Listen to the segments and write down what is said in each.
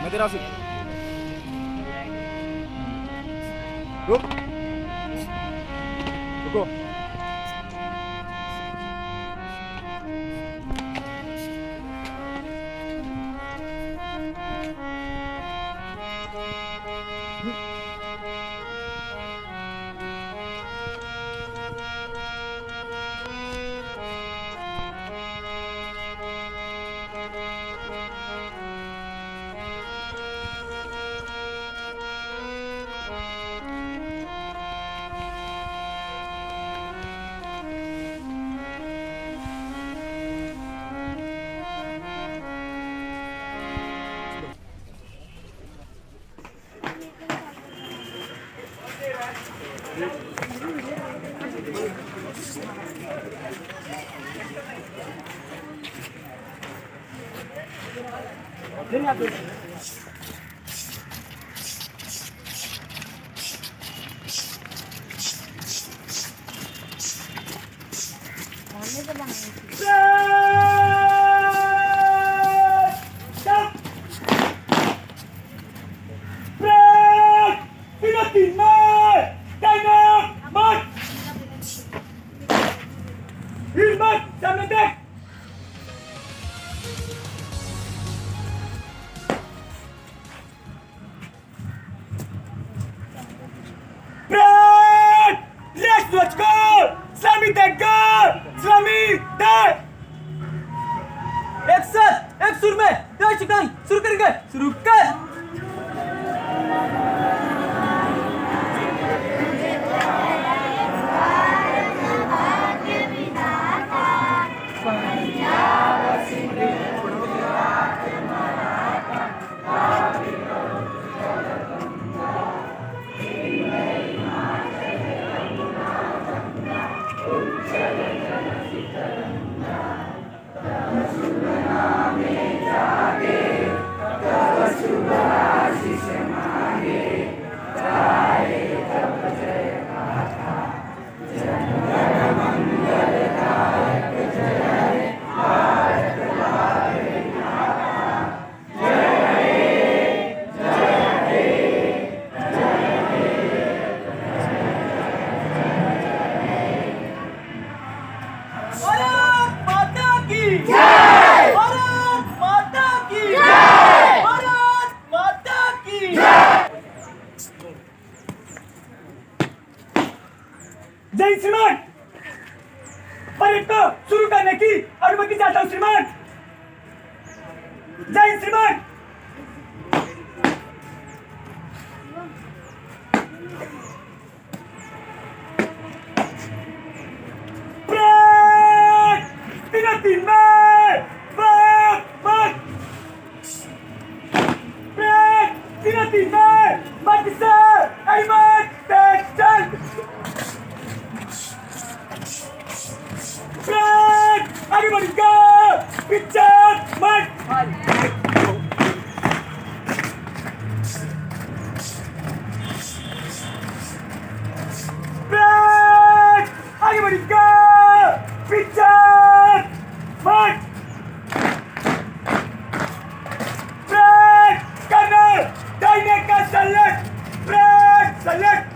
मैं तेरा से रुक रुको एक साथ एक सुर में दो चिकन शुरू करेंगे शुरू कर जय श्रीमान, परेड को शुरू करने की अनुमति चाहता हूँ श्रीमान। जय श्रीमान। परेड 3-3 में परेड 3-3 में मकसद अहमद चल आगे बढ़ेगा पिक्चर मत आगे बढ़ेगा पिक्चर मत कर्नल दाहिने का select select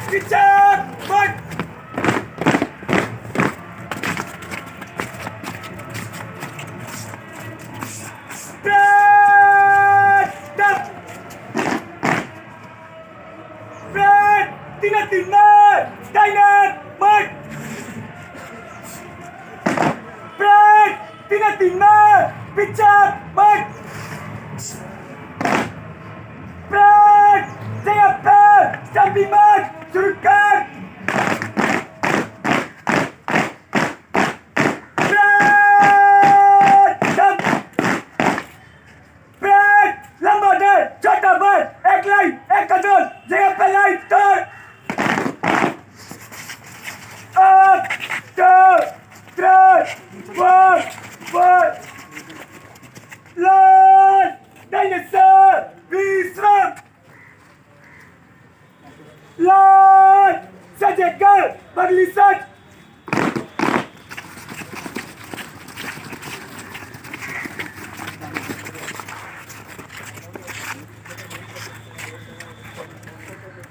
Richard! Mark! Brad! Stop! Brad! Tina! Steiner! Mark! Brad! Tina! Richard! Mark! Brad! Stay up there! Stamping mark! Surukar! Brad! Jump! Brad! लंबा डर, छोटा बर, एक लाइन, एक कदम, जगह पे line, turn! Up! Turn! Turn! One! Line! Dinosaur! Visram! Line! बगली सच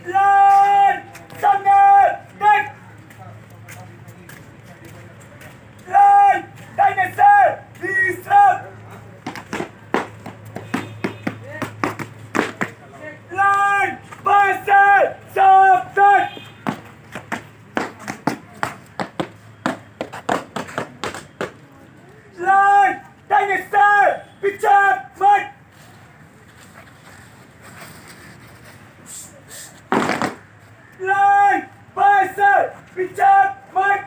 line सामने देख लाइन दाहिने से 20 रन लाइन बाएं से 7 रन लाइन दाहिने से पीछे मत लाइन बाएं से पीछे मत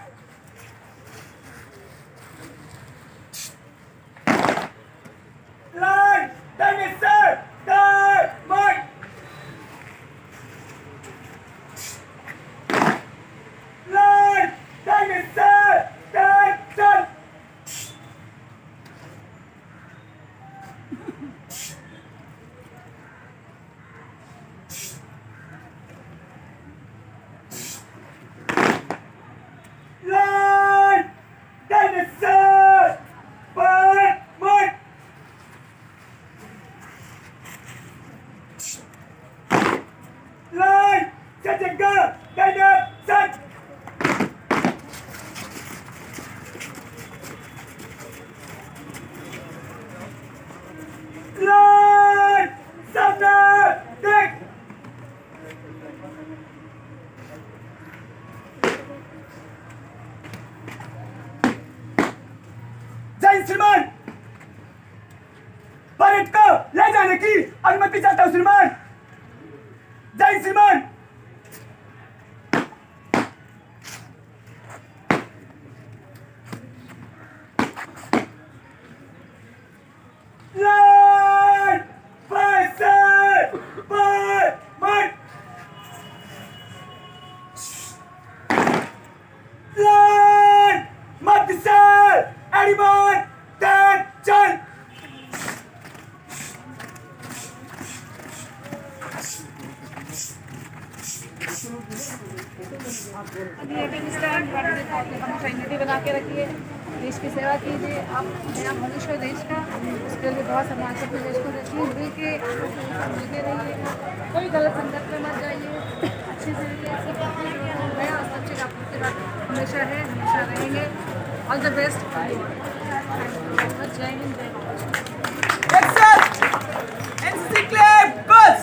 लाइन दाहिने से दाएं मत लाइन दाहिने से दाएं चल लाइन दाहिने से बाएं मत लाइन सजगा दाहिने सच लाइन सामने देख जय श्रीमान परेड को ले जाने की अनुमति चाहता हूं श्रीमान जय श्रीमान लाइन बाएं से बाएं मत लाइन मध्य से एनिमल देख चल यूनिटी बना के रखिए, देश की सेवा कीजिए। आप नया मनुष्य देश का, उसके लिए बहुत सम्मान से देश को रखिए, मिल के मिलते रहिए, कोई गलत संगत में मत जाइए, अच्छे से रहिए। मैं और सबसे आपके साथ हमेशा है, हमेशा रहेंगे। All the best. जय हिंद, जय भारत। एक्शन एनसीसी क्लैप बस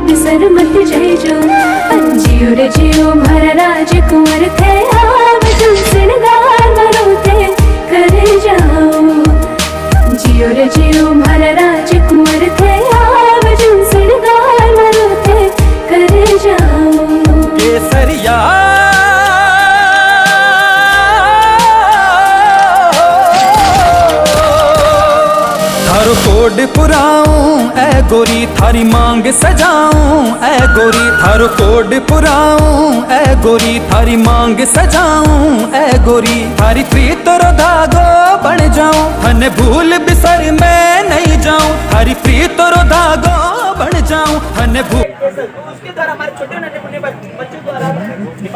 बिसर मत जय जो जियो रे जियो भर राज कुंवर थे आव तुम सिरदार मरो थे करे जाओ जियो रे जियो भर राज कुंवर थे आव तुम सिरदार मरो थे करे जाओ केसरिया थारो कोड पुराऊं ए गोरी थारी मांग सजाऊं ए गोरी थारो कोड पुराऊं ए गोरी थारी मांग सजाऊं ए गोरी थारी प्रीत रो धागो बन जाऊं हने भूल बिसर मैं नहीं जाऊं थारी प्रीत रो धागो बन जाऊं हने भूल उसके द्वारा हमारे छोटे नन्हे बच्चों द्वारा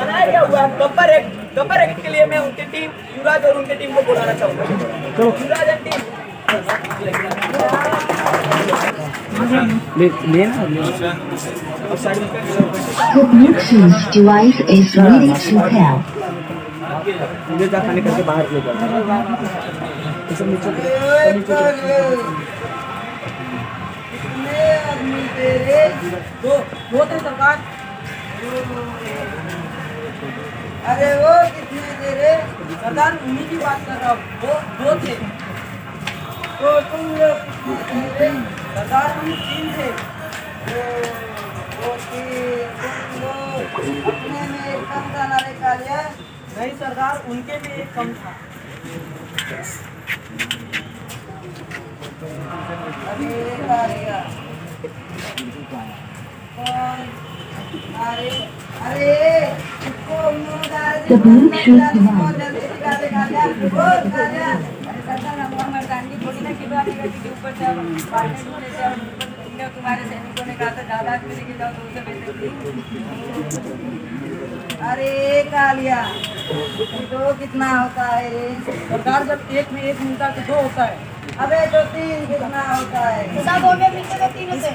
बनाया गया हुआ गब्बर एक्ट के लिए मैं उनकी टीम युवराज और उनकी टीम को बुलाना चाहूंगा। Yuvraj and team The Bluetooth device is ready to pair. खाने करके बाहर ले जाओ। और मिलते रे। दो थे सरकार। अरे वो कितने थे रे? सरदार उन्हीं की बात कर रहा हूँ, वो दो थे। तो तुम लोग कितने थे रे? सरदार हम 3 थे। तुम लोग अपने में एक कम था ना रे कालिया? नहीं सरदार, उनके में एक कम था। अरे कालिया कौन? अरे इसको The Bluetooth device. जल्दी सिखा दे कालिया। वो कालिया, अरे सरदार हम मर्दानगी थोड़ी ना कि बात के ऊपर से पार्टी ढूंढे से तुम्हारे सैनिकों ने कहा था ज्यादा मिलेगी जाओ तो उसे बेच सकती। अरे कालिया तो कितना होता है रे? सरकार जब एक में एक मिलता है तो 2 होता है। अबे तो 3 कितना होता है? सब हो गए मिलते तो 3 होते।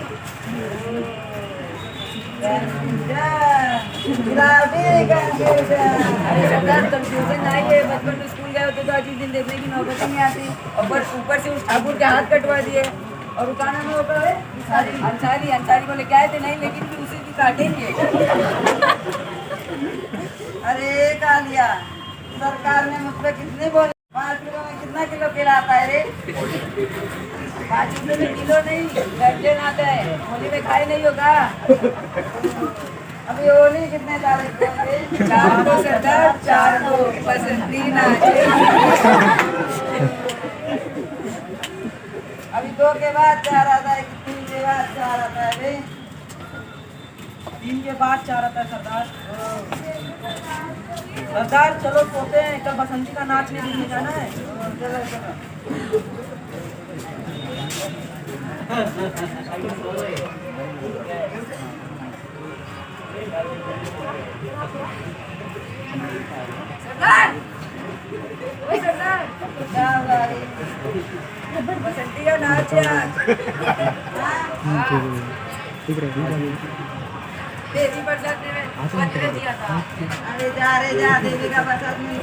अरे सरदार कंफ्यूजन आई है। बचपन में स्कूल गए होते तो आज दिन देखने की नौबत नहीं आती। ऊपर से उस ठाकुर के हाथ कटवा दिए और उठाना में होगा अंसारी को लेके आए थे, नहीं लेकिन फिर उसे भी काटेंगे। अरे कालिया सरकार ने मुझ पे कितने बोले? 5 किलो में कितना किलो केला आता है रे? 5 रुपये में किलो नहीं दर्जन आता है। होली में खाए नहीं होगा। अभी होली कितने तारीख को है? 4 को सरदार, 4 को बसंती नाचे। अभी 2 के बाद 4 आता है, 3 के बाद 4 आता है रे। 3 के बाद 4 आता है सरदार। सरदार चलो सोते हैं, कल बसंती का नाच नहीं देखने जाना है। चलो चलो। सरदार ओए सरदार क्या भाई बसंती का नाच है आज। देवी प्रसाद में पत्र दिया था। अरे जा देवी का प्रसाद मिल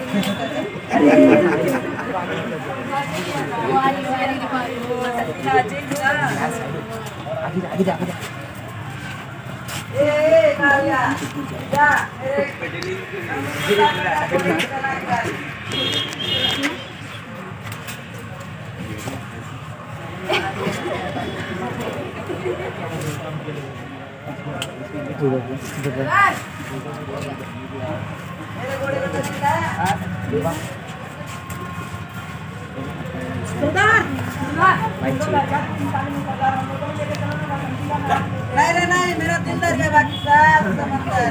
नहीं मेरा दिल डर गया, बाकी सब समझता है।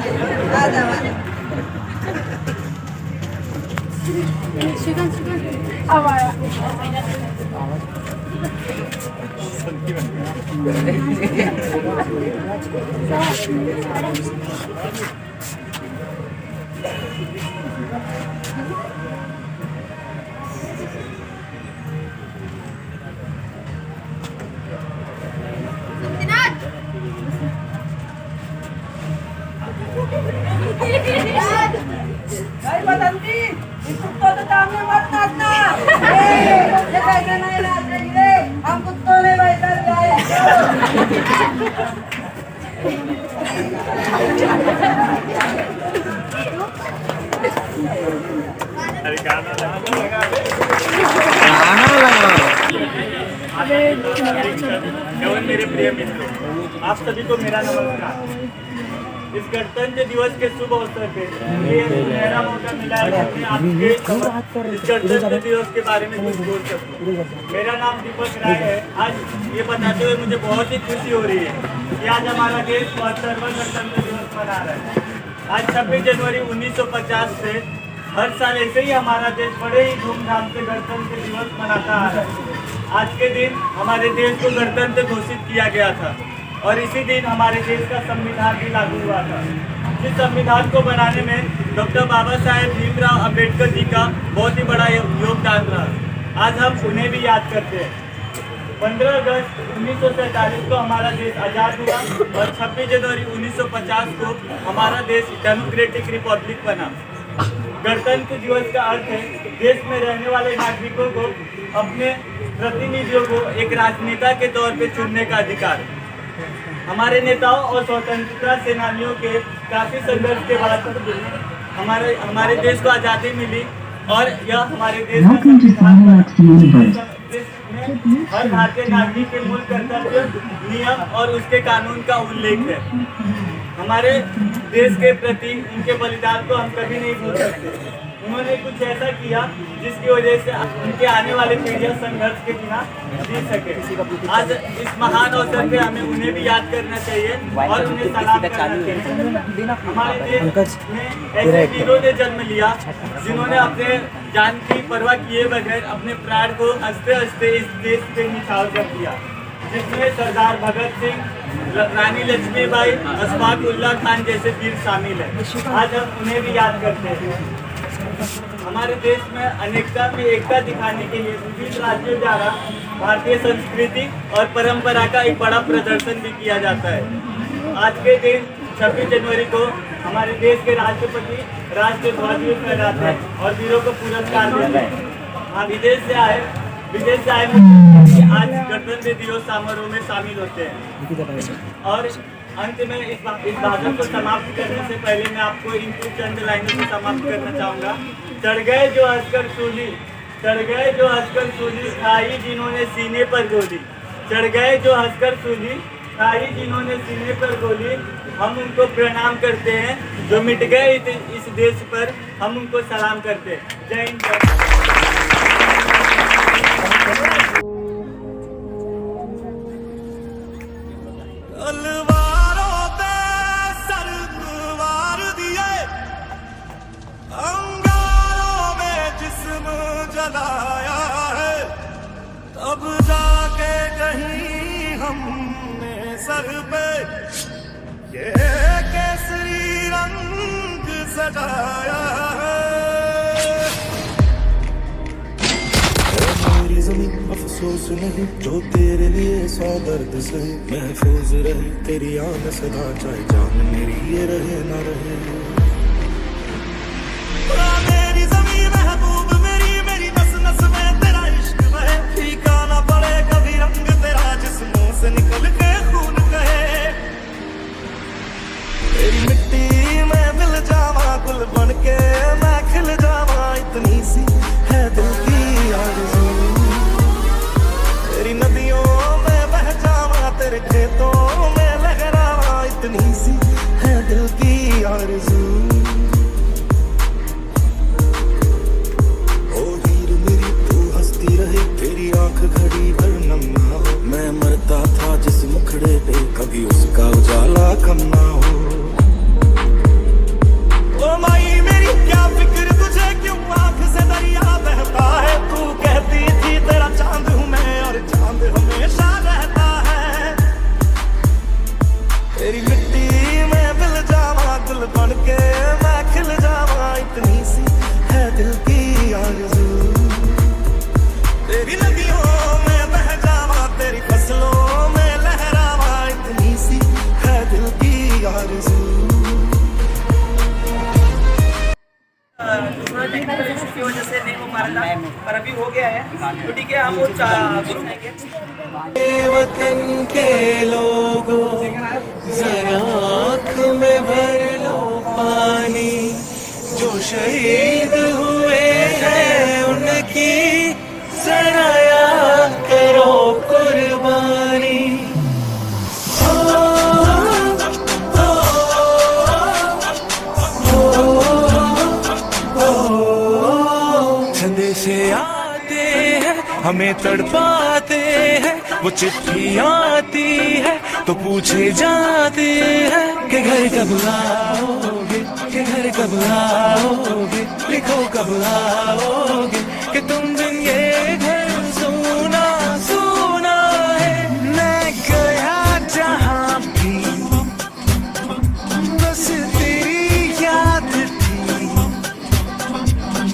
आ जाओ अब आया। बसंती इस कुत्तों के सामने मत नाचना। ये कैसे नहीं नाचेंगे? हम कुत्तों ने वैसा गाया। मेरे प्रिय मित्रों, आप सभी को मेरा नमस्कार। इस गणतंत्र दिवस के शुभ अवसर पे ये सुनहरा मौका मिला है कि आपके इस गणतंत्र दिवस के बारे में कुछ बोल सकूं। मेरा नाम दीपक राय है। आज ये बताते हुए मुझे बहुत ही खुशी हो रही है कि आज हमारा देश 72वां गणतंत्र दिवस मना रहा है। आज 26 जनवरी 1950 से हर साल ऐसे ही हमारा देश बड़े ही धूमधाम से गणतंत्र दिवस मनाता आ रहा है। आज के दिन हमारे देश को गणतंत्र घोषित किया गया था और इसी दिन हमारे देश का संविधान भी लागू हुआ था। इस संविधान को बनाने में डॉक्टर बाबा साहेब भीमराव अंबेडकर जी का बहुत ही बड़ा योगदान रहा। आज हम उन्हें भी याद करते हैं। 15 अगस्त 1947 को हमारा देश आज़ाद हुआ और 26 जनवरी 1950 को हमारा देश डेमोक्रेटिक रिपब्लिक बना। गणतंत्र दिवस का अर्थ है देश में रहने वाले नागरिकों को अपने प्रतिनिधियों को एक राजनेता के तौर पे चुनने का अधिकार। हमारे नेताओं और स्वतंत्रता सेनानियों के काफी संघर्ष के बाद हमारे देश को आज़ादी मिली और यह हमारे देश का Welcome to Starbucks Universe. जिसमें हर भारतीय नागरिक के मूल कर्तव्य, नियम और उसके कानून का उल्लेख है। हमारे देश के प्रति उनके बलिदान को हम कभी नहीं भूल सकते। उन्होंने कुछ ऐसा किया जिसकी वजह से उनके आने वाले पीढ़ियां संघर्ष के बिना जी सके। आज इस महान अवसर पे हमें उन्हें भी याद करना चाहिए और उन्हें सलाम करना चाहिए। हमारे देश में ऐसे वीरों ने जन्म लिया जिन्होंने अपने जान की परवाह किए बगैर अपने प्राण को हंसते हंसते इस देश पे निछावर कर दिया, जिसमें सरदार भगत सिंह, रानी लक्ष्मीबाई, अशफाक उल्लाह खान जैसे वीर शामिल हैं। आज हम उन्हें भी याद करते हैं। हमारे देश में अनेकता में एकता दिखाने के लिए विभिन्न राज्यों द्वारा भारतीय संस्कृति और परंपरा का एक बड़ा प्रदर्शन भी किया जाता है। आज के दिन 26 जनवरी को हमारे देश के राष्ट्रपति राष्ट्रीय ध्वज भी फहराते हैं और वीरों को पुरस्कार देते हैं। विदेश से आए आज गणतंत्र दिवस समारोह में शामिल होते हैं। और अंत में इस भाषण को समाप्त करने से पहले मैं आपको इन कुछ चंद लाइनों से समाप्त करना चाहूँगा। चढ़ गए जो हंसकर सूली, चढ़ गए जो हंसकर सूली, खाई जिन्होंने सीने पर गोली, चढ़ गए जो हंसकर सूली, खाई जिन्होंने सीने पर गोली। हम उनको प्रणाम करते हैं जो मिट गए इस देश पर, हम उनको सलाम करते हैं। जय हिंद। अब जाके कहीं हमने सर पे ये केसरी रंग सजाया है। मेरी ज़मीन अफसोस नहीं जो तेरे लिए सौ दर्द सहे, महफूज रहे तेरी आन सदा, चाहे जान मेरी ये रहे ना रहे। मेरी ज़मीन महबूब मेरी, मेरी नस नस में तेरा इश्क बहे, फीका ना पड़े कभी रंग तेरा जिस्मों से निकल के खून कहे। तेरी मिट्टी में मिल जावा गुल बन के मैं खिल जावा, इतनी सी है दिल की आरज़ू। तेरी नदियों में बह जावा, तेरे खेतों में लहरावा, इतनी सी है दिल की आरज़ू। तेरी आंख घड़ी भर नम ना हो, मैं मरता था जिस मुखड़े पे कभी उसका उजाला कम ना हो। ओ माई मेरी क्या फिक्र तुझे, क्यों आंख से दरिया बहता है। तू कहती थी तेरा चांद हूँ मैं और चांद हमेशा रहता है। तेरी मिट्टी में मिल जावा गुल बन के मैं खिल जावा, इतनी सी है दिल की आरज़ू। तेरी नदियों में बह जावा, तेरी फसलों में लहरावा, इतनी सी है दिल की आरज़ू। की वजह से नहीं हो पा रहा था, पर अभी हो गया है तो ठीक है। हम वो सुनाएंगे। वतन के लोगों जरा आँख में भर लो पानी, जो शहीद हुए हैं उनकी जरा याद करो कुर्बानी। संदेशे आते हैं हमें तड़पाते हैं, वो चिट्ठी आती है तो पूछे जाते हैं कि घर कब आओगे, कि घर कब आओगे, लिखो कब आओगे, कि तुम दिन ये घर सुना सुना है। मैं गया जहाँ भी बस तेरी याद थी,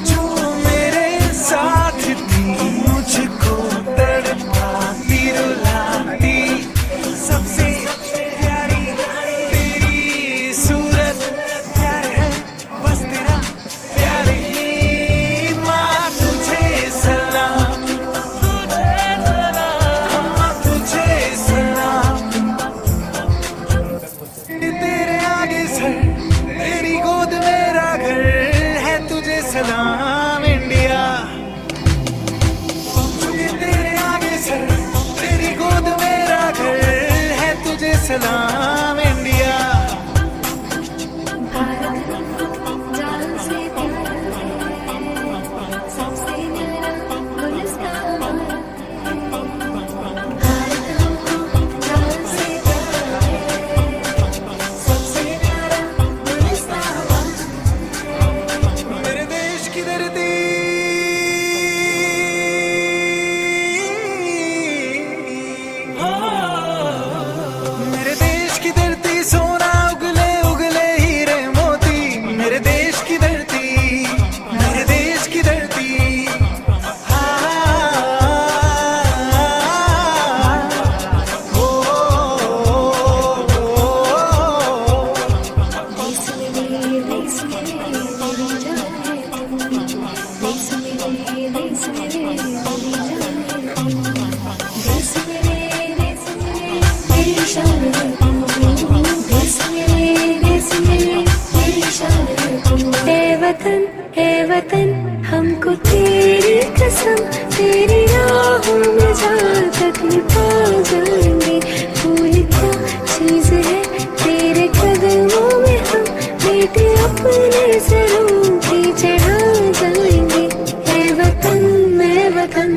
जो मेरे साथ थी, मुझको तड़पाती रुलाती, सबसे प्यारी तेरी सूरत प्यार है, बस तेरा प्यार ही। माँ तुझे सलाम सलाम इंडिया। मेरे देश की धरती, मेरे देश की धरती, सोना उगले उगले हीरे मोती। मेरे देश की धरती, मेरे देश की धरती। ए वतन हमको तेरी कसम, तेरी राहों में जहाँ तक पा जाएंगे। फूल क्या चीज है तेरे कदमों में, हम बेटे अपने सरों की चढ़ा जाएंगे। ए वतन मैं वतन।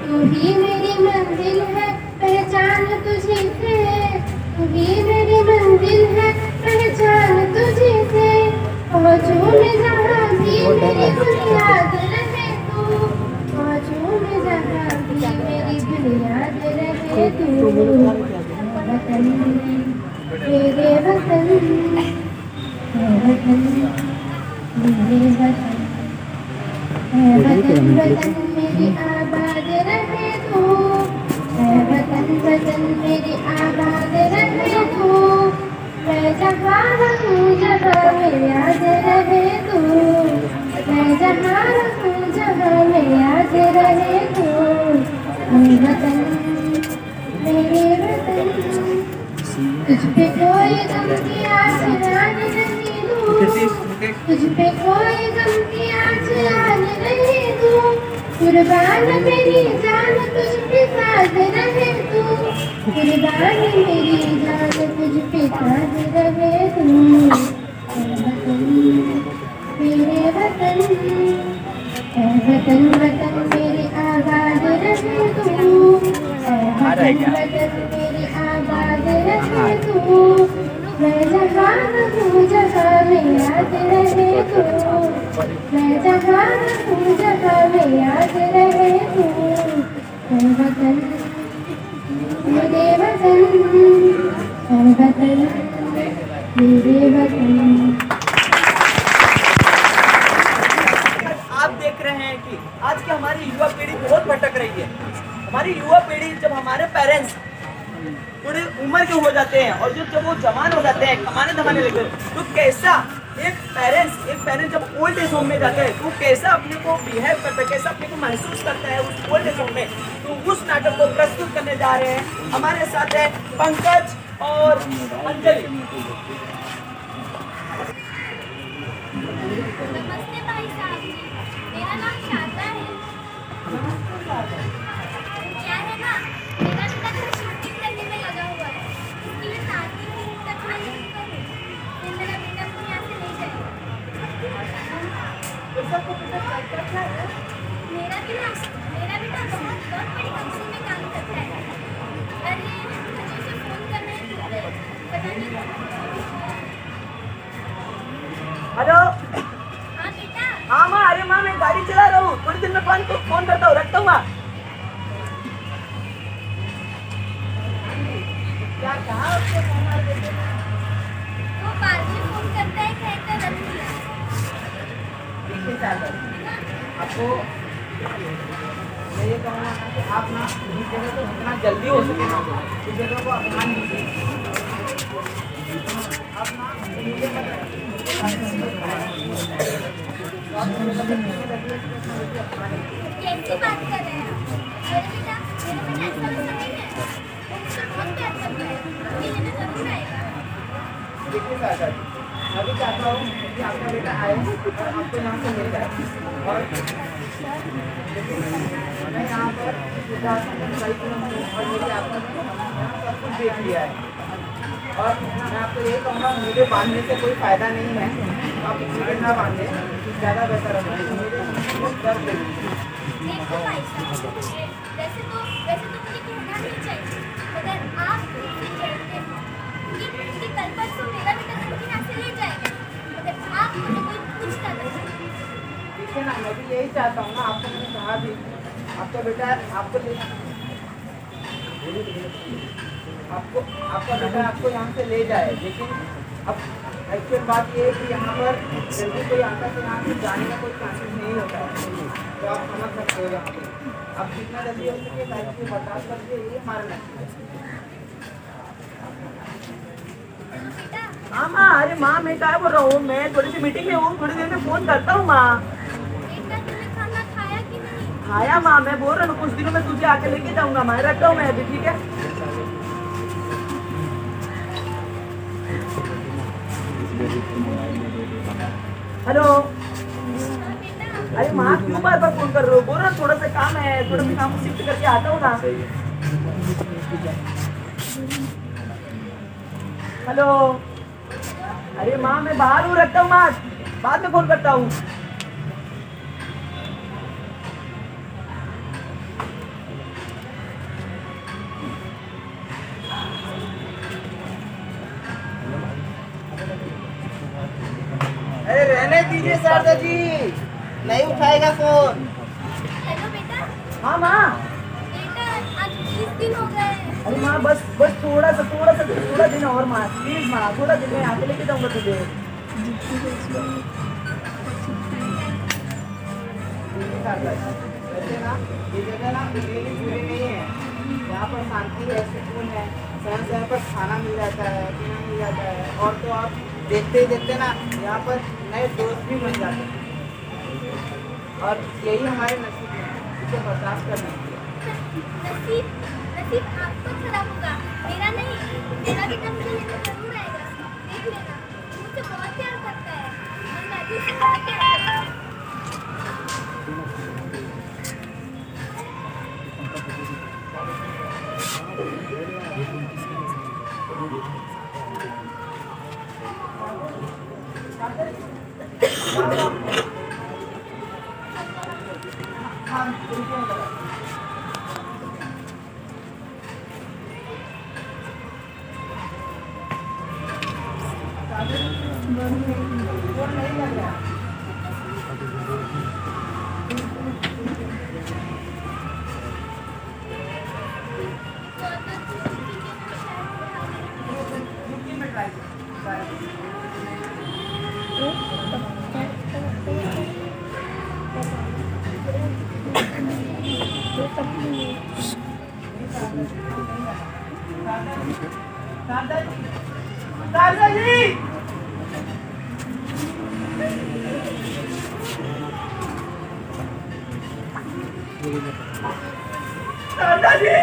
तू ही मेरी मंजिल है, पहचान तुझे से। तू ही मेरी मंजिल है, पहचान तुझे से। पहुँचूं मैं जहाँ भी मेरी बुनियाद रहे तू। पहुँचूं मैं जहाँ भी मेरी बुनियाद रहे तू। वतन मेरे वतन, वतन मेरे वतन। वतन वतन मेरी आबाद रहे तू। वतन वतन मेरी आबाद रहे तू। मैं जहाँ रहूँ जहाँ में याद रहे तू। मैं जहाँ रहूँ जहाँ में याद रहे तू। वतन मेरे वतन, तुझ पे कोई गम की आस आने नहीं दूँ। तुझ पे कोई गम की आस आने नहीं दूँ। कुर्बान मेरी जान तुझ पे साथ रहे तू। कुर्बान मेरी जान तुझ पे साथ रहे तू। वतन मेरे वतन, वतन वतन मेरी आबाद रहे तू। वतन वतन मेरी आबाद रहे तू। मैं जहाँ रहूँ जहाँ में याद रहे तू। मैं जहाँ रहूँ जहाँ में याद रहे तू। वतन मेरे वतन, वतन मेरे वतन। आप देख रहे हैं कि आज की हमारी युवा पीढ़ी बहुत भटक रही है। हमारी युवा पीढ़ी, जब हमारे पेरेंट्स थोड़े उम्र के हो जाते हैं और जब वो जवान हो जाते हैं, कमाने धमाने लगते हैं, तो कैसा एक पेरेंट्स जब ओल्ड एज होम में जाता है तो कैसा अपने को बिहेव करता है, कैसा अपने को महसूस करता है उस ओल्ड एज होम में। तो उस नाटक को प्रस्तुत करने जा रहे हैं। हमारे साथ है पंकज और अंजलि। नमस्ते भाई साहब जी, मेरा नाम शारदा है। क्या है ना, मेरा बेटा शूटिंग करने में लगा हुआ है। उसके लिए साथी हूँ, तकलीफ करूँ, फिर मेरा बेटा को यहाँ से ले जाएगा। मेरा बेटा बहुत बड़ी कंपनी में काम करता है। अरे मुझे उसे फोन करना है, पता नहीं। हेलो। हाँ बेटा। हाँ माँ, अरे माँ मैं गाड़ी चला रहा हूँ, थोड़ी देर में फोन करता हूँ, रखता हूँ माँ। क्या कहाँ उसको फोन मार देते हैं? वो बाद में फोन करता है कहता रख दिया देखिए सागर, आपको मैं ये कहूँगा ना कि आप ना इस जगह को जितना जल्दी हो सके ना इस जगह को अपना लीजिए। आप ना कैसी बात कर रहे हैं आप? मेरे बेटा ऐसा वैसा नहीं है, वो मुझसे बहुत प्यार करता है, ये लेने जरूर आएगा। देखिए सागर, मैं भी चाहता हूँ कि आपका बेटा आए और आपको यहाँ से मिल जाए। और मैं यहाँ पर और मेरी आपने यहाँ सब कुछ देख लिया है और मैं आपको ये कहूँगा मुझे बांधने से कोई फायदा नहीं है, आप मुझे ना बांधे ज़्यादा बेहतर होगा। मुझे दर्द लगेगी। देखो भाई साहब, वैसे तो मुझे कहना नहीं चाहिए, मगर आप मुझसे कहते हैं कि कल परसों मेरा बेटा नमकीन यहाँ से ले जाएगा, मगर आप मुझे कोई पूछता नहीं। देखिए ना, मैं भी यही चाहता हूँ ना, आपको मैंने कहा भी आपका बेटा आपका बेटा आपको यहाँ से ले जाए, लेकिन अब एक्चुअल बात ये है कि यहाँ पर जल्दी कोई आता है तो यहाँ से जाने का कोई चांसेस नहीं होता है, तो आप समझ सकते हो यहाँ पे आप जितना जल्दी हो सके लाइफ को बर्दाश्त करके ये हमारा लक्ष्य है। हाँ माँ, अरे माँ मैं क्या बोल रहा हूँ, मैं थोड़ी सी मीटिंग में हूँ, थोड़ी देर में फोन करता हूँ माँ। खाना खाया कि नहीं? खाया माँ, मैं बोल रहा हूँ कुछ दिनों में तुझे आके लेके जाऊंगा, मैं रखता हूँ मैं अभी, ठीक है? हेलो, अरे माँ क्यों बार बार फोन कर रहे हो? बोल रहा थोड़ा सा काम है, थोड़ा सा काम शिफ्ट करके आता हूँ ना। हेलो, अरे माँ मैं बाहर हूँ, रखता हूँ माँ, बाद में फोन करता हूँ। अरे रहने दीजिए शारदा जी, नहीं उठाएगा फोन। हेलो बेटा। हाँ माँ। बेटा आज 20 दिन हो गए। अरे माँ बस थोड़ा दिन और माँ, प्लीज माँ, थोड़ा दिन में आके लेके जाऊंगा तुझे। वैसे ना ये जगह ना पूरी नहीं है, यहाँ पर शांति है, सुकून है, समय समय पर खाना मिल जाता है, पीना मिल जाता है, और तो आप देखते ही देखते ना यहाँ पर नए दोस्त भी मिल जाते हैं, और यही हमारे नसीब है, इसे बर्दाश्त करना चाहिए। नसीब आपका खराब होगा, मेरा नहीं। मेरा बेटा मुझे लेने जरूर आएगा, देख लेना, मुझसे बहुत प्यार करता है और मैं भी उससे बहुत प्यार करता हूँ। दादाजी, दादाजी,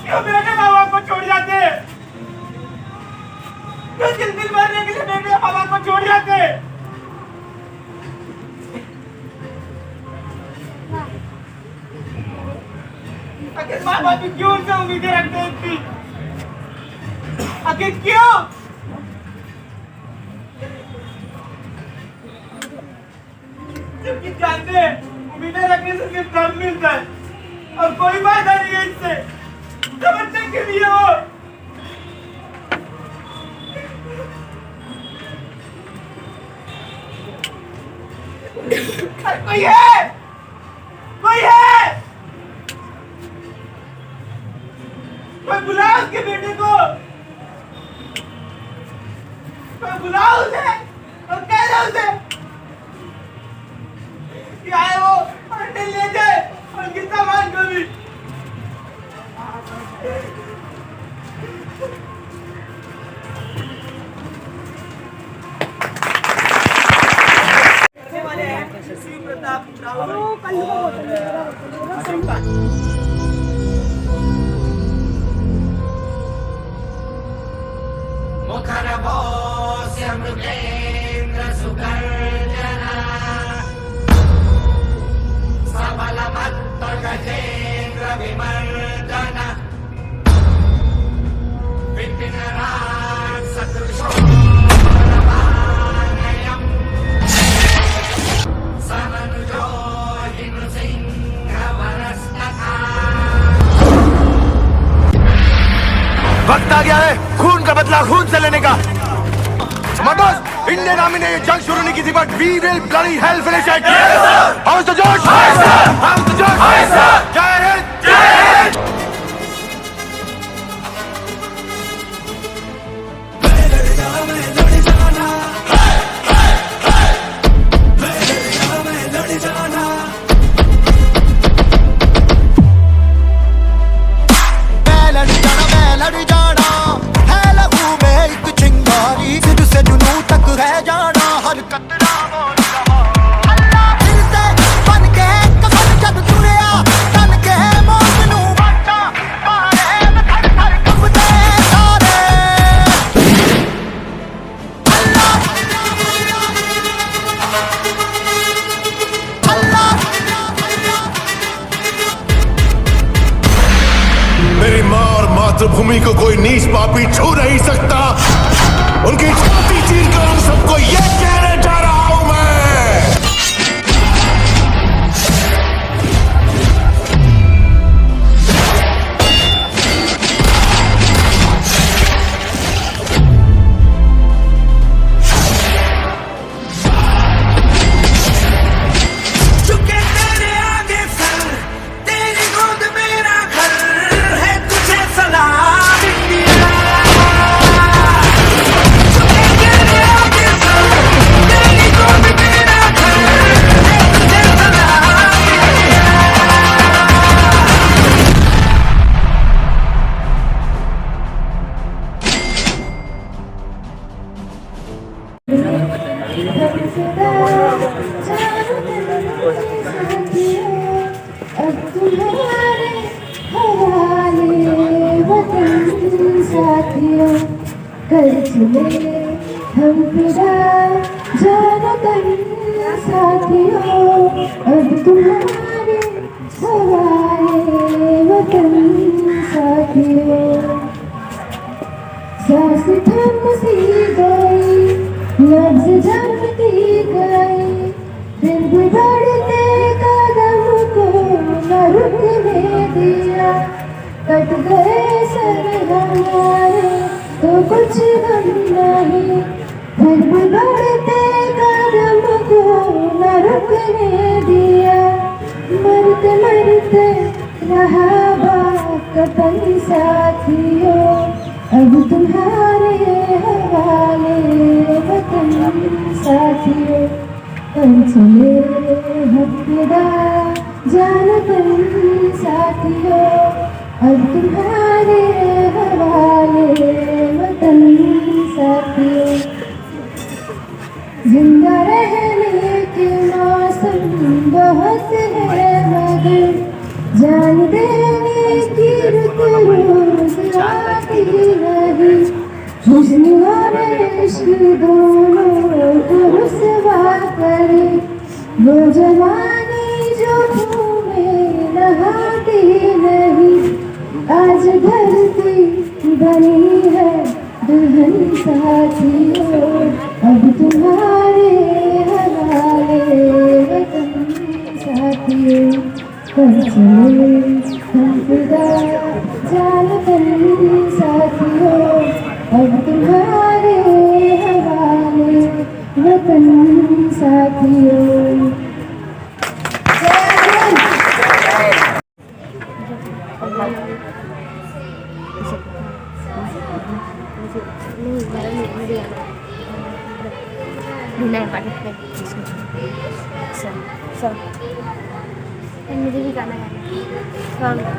क्यों मेरे माँ बाप को छोड़ जाते? क्यों दिल भरने के लिए मेरे माँ बाप को छोड़ जाते? आखिर माँ बाप क्यों उनसे उम्मीदें रखते हैं इतनी? आखिर क्यों? जबकि जानते हैं उम्मीदें रखने से सिर्फ दर्द मिलता है और कोई फायदा नहीं है इससे। समझते के लिए हो? कोई है? कोई है? कोई बुलाओ उसके बेटे को। कोई बुलाओ उसे और कह दो उसे कि आए वो अंडे ले जाए और उनकी सामान को भी। शिव प्रताप मुखरबोस्य मृगेन्द्र सुगर्जना सबलमत्त गजेन्द्र विमर्दन विपिनराज सदृशो बलवानयम् समनुजो हिमसिंह वरस्तथा। वक्त आ गया है खून का बदला खून से लेने का। मटोस, इंडियन आर्मी ने ये जंग शुरू नहीं की थी, but we will bloody hell finish it. How's the josh, how's the josh. जय हिंद, जय हिंद। मेरी माँ और मातृभूमि को कोई नीच पापी छू नहीं सकता। उनकी छाती चीर कर उन सबको ये कहने जा रहा हूं मैं। अब तुम्हारे हवाले वतन साथियों, कर चले हम फिदा जानो तन साथियों। अब तुम्हारे हवाले वतन साथियों। सांस थम सी गई, लफ्ज़ जमती गई, फिर भी बढ़ते कदम को न रुकने दिया। कट गए सर हमारे तो कुछ गम नहीं, फिर भी बढ़ते कदम को न रुकने दिया। मरते मरते रहा बाकपन साथियों, अब तुम्हारे हवाले वतन साथियों। कर चले हम फिदा जानतन साथियों, अब तुम्हारे हवाले वतन साथियों। जिंदा रहने के मौसम बहुत है मगर जान देने की रुत रोज आती नहीं। हुस्न और इश्क दोनों को रुसवा करे वो जवानी जो में नहाती नहीं। आज धरती बनी है दुल्हन साथियों, अब तुम्हारे हवाले वतन साथियों। कर चले हम फिदा जानतन साथियों, अब तुम्हारे हवाले वतन साथियों। हरियाणा ढूंढना है पाकिस्तान सर मुझे भी गाना गाना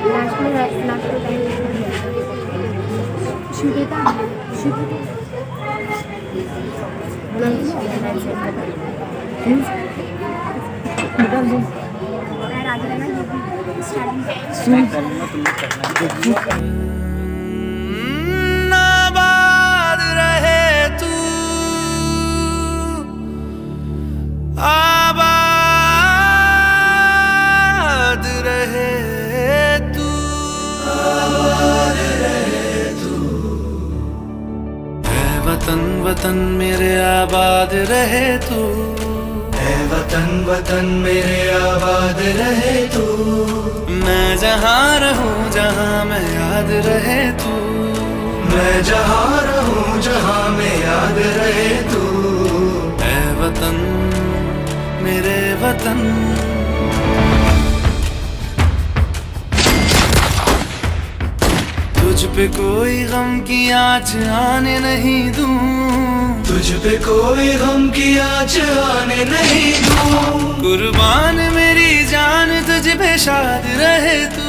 लास्ट में आबाद रहे तू, आबाद रहे तू, आबाद रहे तू। है वतन वतन मेरे आबाद रहे तू, है वतन वतन मेरे आबाद रहे तू। मैं जहाँ रहूँ जहाँ मैं याद रहे तू, मैं जहाँ रहूँ जहाँ मैं याद रहे तू। ऐ वतन मेरे वतन, तुझ पे कोई गम की आँच आने नहीं दूँ, तुझ पे कोई गम की आँच आने नहीं दूँ। कुर्बान मेरी जान तुझ पे शाद रहे तू,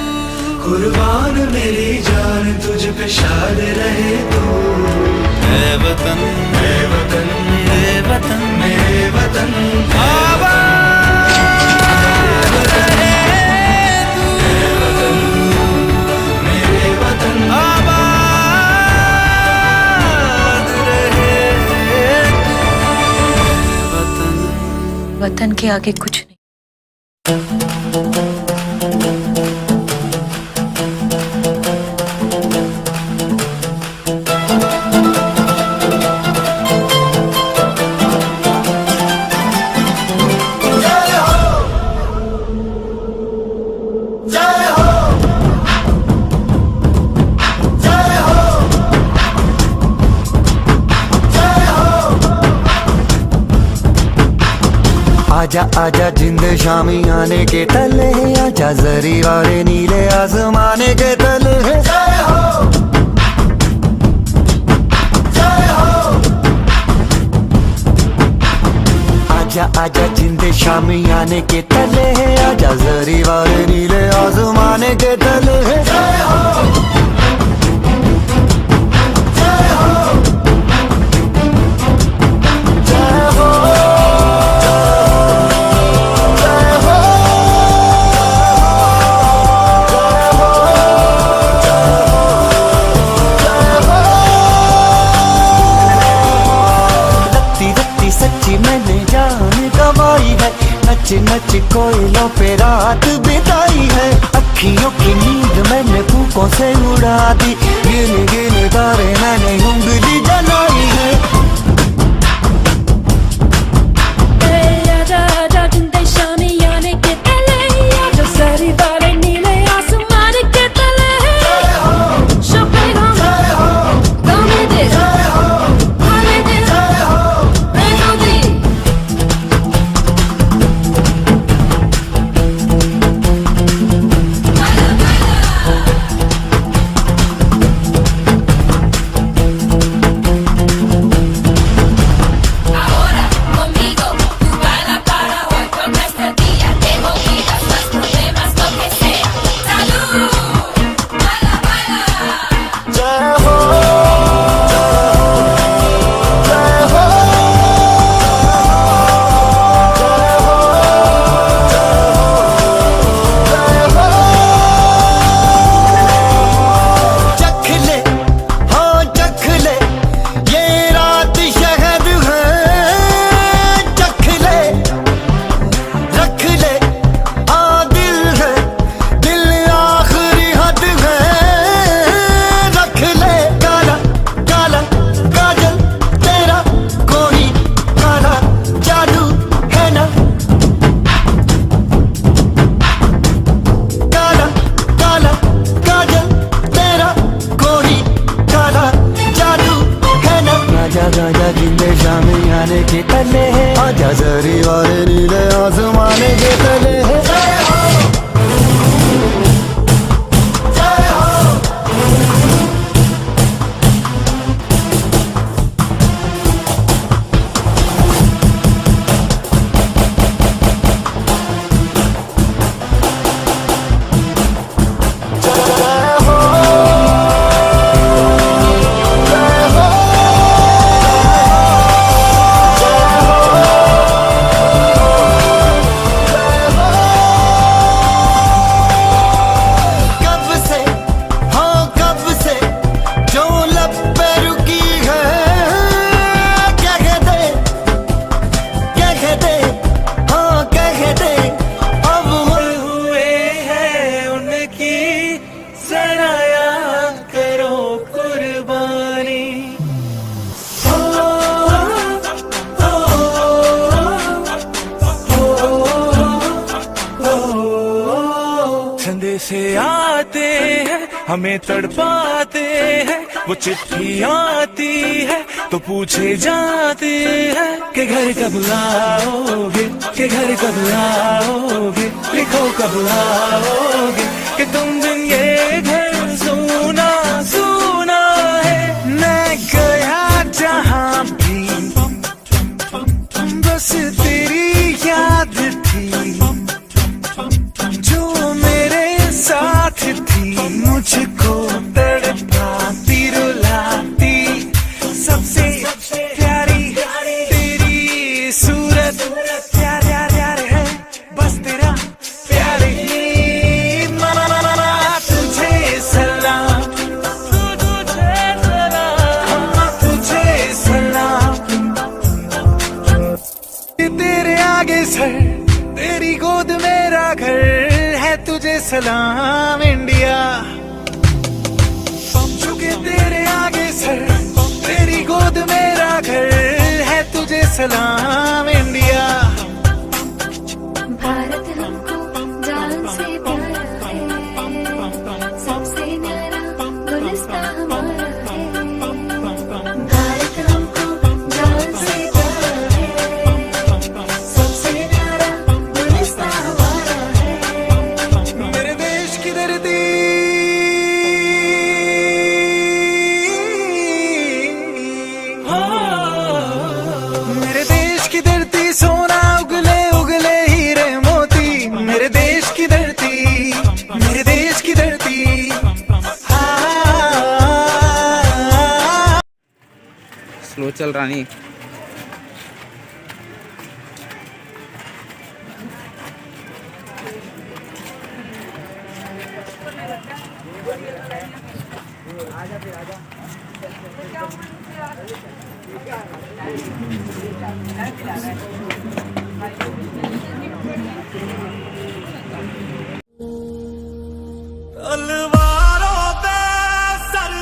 कुर्बान मेरी जान तुझ पे शाद रहे तू। ऐ वतन मेरे वतन मेरे वतन मेरे वतन आबाद रहे तू, मेरे वतन मेरे वतन आबाद रहे तू। वतन वतन के आगे कुछ नहीं। आजा आजा जिंद शामी आने के तले, आजा जरी वाले नीले आसमाने के तले। जय हो जय हो। आजा आजा जिंद शामी आने के तले, आजा जरी वाले नीले आसमाने के तले। जय हो जय हो जय हो। मैंने जान गवाई है, नच नच कोयलों पे रात बिताई है। अखियों की नींद मैंने फूकों से उड़ा दी, गिन गिन तारे मैंने उंगली जलाई है। आजा आजा जिंदे शामी आने के तले, आजा सारी वाले नीले आसमान के तले। शुक्र गाने दे खाने दे रहने दे। जरा याद करो कुर्बानी। से आते हैं हमें तड़पाते हैं, वो चिट्ठी आती है तो पूछे जाते हैं कि घर कब आओगे, कि घर कब आओगे, लिखो कब आओगे, कि तुम दिन ये घर सुना सुना है। मैं गया जहाँ भी बस तेरी याद थी, साथ थी मुझको तड़पाती रुलाती, सबसे प्यारी तेरी सूरत, प्यार प्यार प्यार है बस तेरा प्यार ही। तुझे सलाम, तुझे सलाम, तेरे आगे सर तेरी गोद मेरा घर है, तुझे सलाम इंडिया। झुके तेरे आगे सर तेरी गोद मेरा घर है, तुझे सलाम इंडिया। भारत हमको जान से प्यारा है, सबसे न्यारा गुलिस्तां हमारा है। भारत हमको जान से प्यारा है, सबसे न्यारा गुलिस्तां हमारा है। मेरे देश की धरती, मेरे देश की धरती सोना उगले उगले हीरे मोती, मेरे देश की धरती, मेरे देश की धरती। स्लो चल रानी। तलवारों पे सर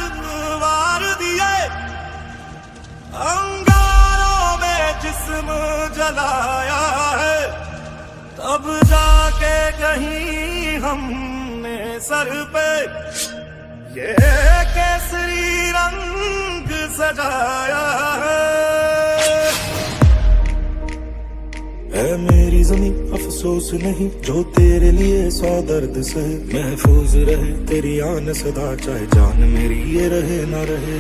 वार दिए, अंगारों में जिस्म जलाया है, तब जाके कहीं हमने सर पे ये केसरी रंग सजाया है। है मेरी ज़मीं अफसोस नहीं, जो तेरे लिए 100 दर्द सहे, महफूज रहे तेरी आन सदा, चाहे जान मेरी ये रहे ना रहे।